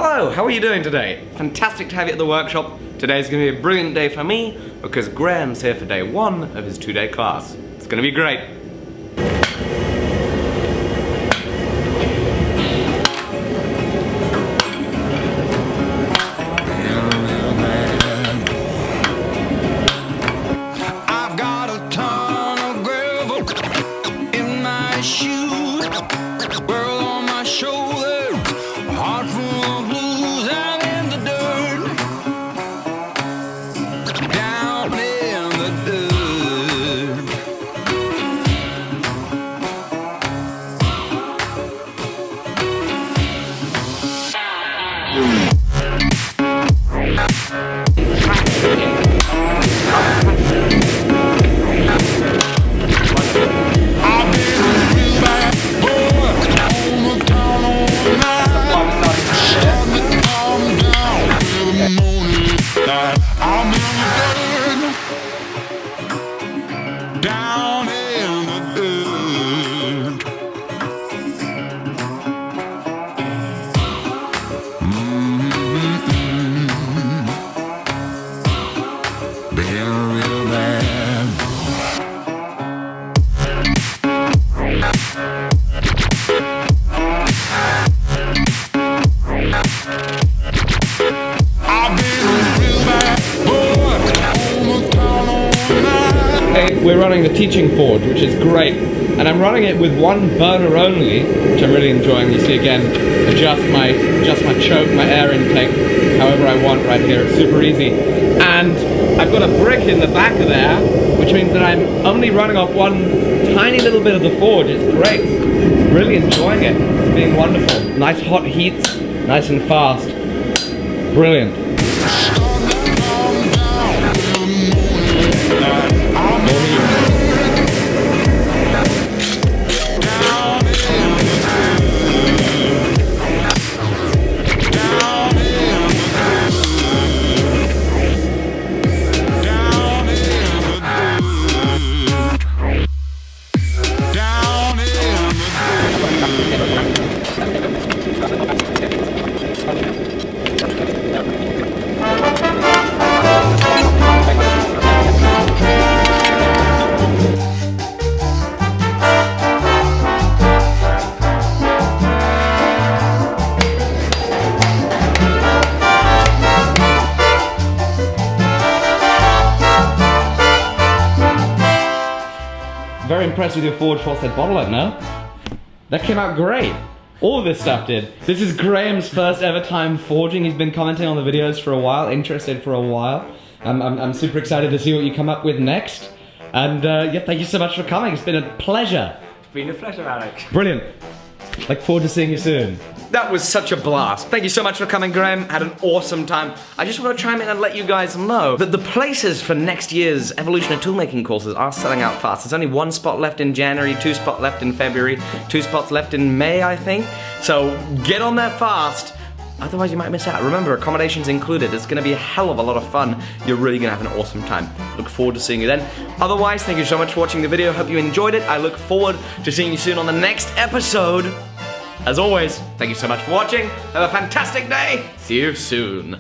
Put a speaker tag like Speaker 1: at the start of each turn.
Speaker 1: Hello, how are you doing today? Fantastic to have you at the workshop. Today's gonna be a brilliant day for me because Graham's here for day 1 of his 2-day class. It's gonna be great.
Speaker 2: I've got a ton of gravel in my shoes, world on my shoulder, heart full of blues. I'm in the dirt, down in the dirt. I've been a real bad boy on the town all night, starting to calm down in the morning light. I'm in the dirt, down in the dirt. Been real bad. I've been a real bad boy on the town all night.
Speaker 1: Hey, we're running the teaching forge, which is great. And I'm running it with one burner only, which I'm really enjoying. You see again, adjust my choke, my air intake, however I want right here. It's super easy. And I've got a brick in the back of there, which means that I'm only running off one tiny little bit of the forge. It's great. Really enjoying it. It's being wonderful. Nice hot heats, nice and fast. Brilliant. Very impressed with your forge faucet bottle opener. That came out great. All of this stuff did. This is Graham's first ever time forging. He's been commenting on the videos for a while, interested for a while. I'm super excited to see what you come up with next. And yeah, thank you so much for coming. It's been a pleasure.
Speaker 3: It's been a pleasure, Alec.
Speaker 1: Brilliant. Look forward to seeing you soon. That was such a blast. Thank you so much for coming, Graham. Had an awesome time. I just want to chime in and let you guys know that the places for next year's Evolution of Toolmaking courses are selling out fast. There's only 1 spot left in January, 2 spots left in February, 2 spots left in May, I think. So get on there fast. Otherwise you might miss out. Remember, accommodations included. It's gonna be a hell of a lot of fun. You're really gonna have an awesome time. Look forward to seeing you then. Otherwise, thank you so much for watching the video. Hope you enjoyed it. I look forward to seeing you soon on the next episode. As always, thank you so much for watching. Have a fantastic day. See you soon.